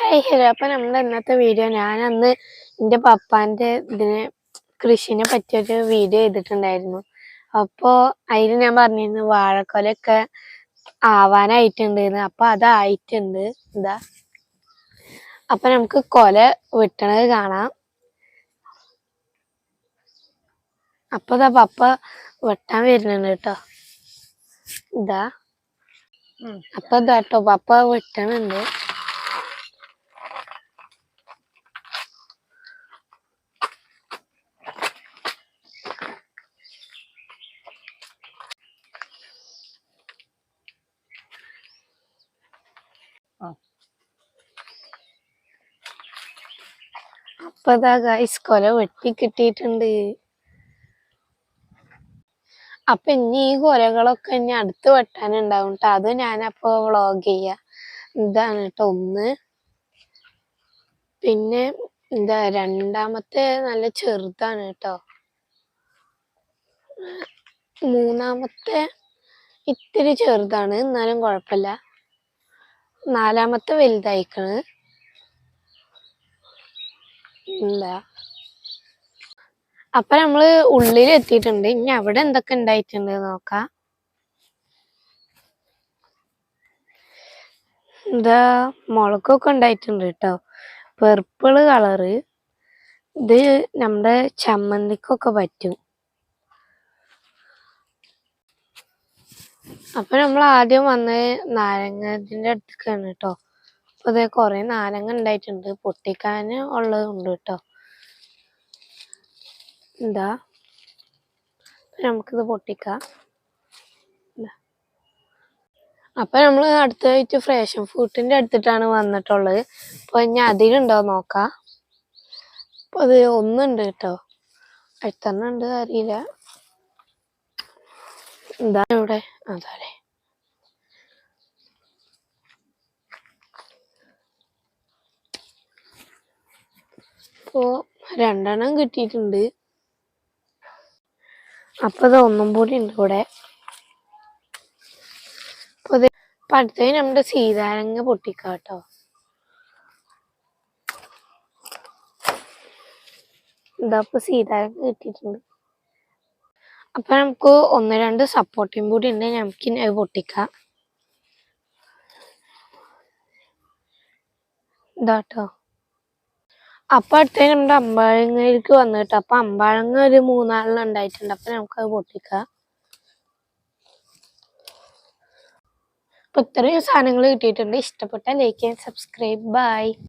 Hi hello. അപ്പം നമ്മുടെ ഇന്നത്തെ വീഡിയോ ഞാനന്ന് എൻ്റെ പപ്പാൻ്റെ കൃഷിനെ പറ്റിയൊരു വീഡിയോ ചെയ്തിട്ടുണ്ടായിരുന്നു. അപ്പോൾ അതിൽ ഞാൻ പറഞ്ഞിരുന്നു വാഴക്കൊലയൊക്കെ ആവാനായിട്ടുണ്ടെന്ന്. അപ്പോൾ അതായിട്ടുണ്ട്. ഇതാ അപ്പം നമുക്ക് കൊല വെട്ടണത് കാണാം. അപ്പോൾ ഇതാ പപ്പ വെട്ടാൻ വരുന്നുണ്ട് കേട്ടോ. ഇതാ അപ്പം ഇതാ കേട്ടോ പപ്പ വെട്ടണുണ്ട്. അപ്പൊ ഇതാ ഗൈസ് കൊല വെട്ടി കിട്ടിയിട്ടുണ്ട്. അപ്പൊ ഇനി ഈ കൊലകളൊക്കെ ഇനി അടുത്ത് വെട്ടാനുണ്ടാവും കേട്ടോ. അത് ഞാനപ്പോ വ്ളോഗ് ചെയ്യാ. ഇതാണ് കേട്ടോ ഒന്ന്. പിന്നെ എന്താ രണ്ടാമത്തെ നല്ല ചെറുതാണ് കേട്ടോ. മൂന്നാമത്തെ ഇത്തിരി ചെറുതാണ്, എന്നാലും കുഴപ്പമില്ല. നാലാമത്തെ വലുതായിക്കണ്. എന്താ അപ്പൊ നമ്മള് ഉള്ളിൽ എത്തിയിട്ടുണ്ട്. ഇനി അവിടെ എന്തൊക്കെ ഉണ്ടായിട്ടുണ്ട് നോക്കാം. എന്താ മുളകൊക്കെ ഉണ്ടായിട്ടുണ്ട് കേട്ടോ. പെർപ്പിള് കളറ്. ഇത് നമ്മുടെ ചമ്മന്തിക്കൊക്കെ പറ്റും. അപ്പൊ നമ്മൾ ആദ്യം വന്നത് നാരങ്ങത്തിന്റെ അടുത്തേക്കാണ് കേട്ടോ. അപ്പൊ ഇത് കൊറേ നാരങ്ങ ഉണ്ടായിട്ടുണ്ട്. പൊട്ടിക്കാന് ഉള്ളതുണ്ട് കേട്ടോ. എന്താ നമുക്കിത് പൊട്ടിക്കാം. അപ്പൊ നമ്മൾ അടുത്തായിട്ട് ഫ്രേഷൻ ഫ്രൂട്ടിന്റെ അടുത്തിട്ടാണ് വന്നിട്ടുള്ളത്. അപ്പൊ ഇനി അതിലുണ്ടോ നോക്കാം. അപ്പൊ അത് ഒന്നുണ്ട് കേട്ടോ. എത്രണ്ണം ഉണ്ട് അറിയില്ല. എന്താ ഇവിടെ അതെ. ഇപ്പോ രണ്ടെണ്ണം കിട്ടിയിട്ടുണ്ട്. അപ്പൊ ഇത് ഒന്നും കൂടി ഉണ്ട് ഇവിടെ. അപ്പൊ അടുത്തത് നമ്മുടെ സീതാരങ്ങ പൊട്ടിക്കാം കേട്ടോ. എന്താ ഇപ്പൊ സീതാരങ്ങ കിട്ടിയിട്ടുണ്ട്. അപ്പൊ നമുക്ക് ഒന്ന് രണ്ട് സപ്പോർട്ടയും കൂടി ഉണ്ട്. നമുക്ക് അത് പൊട്ടിക്കാം. ഇതാട്ടോ. അപ്പൊ അടുത്ത നമ്മുടെ അമ്പാഴങ്ങയിലേക്ക് വന്നു കേട്ടോ. അപ്പൊ അമ്പാഴങ്ങ ഒരു മൂന്നാലെണ്ണം ഉണ്ടായിട്ടുണ്ട്. അപ്പൊ നമുക്കത് പൊട്ടിക്കാം. അപ്പൊ ഇത്രയും സാധനങ്ങൾ കിട്ടിയിട്ടുണ്ട്. ഇഷ്ടപ്പെട്ട ലൈക്ക് ആൻഡ് സബ്സ്ക്രൈബ്. ബൈ.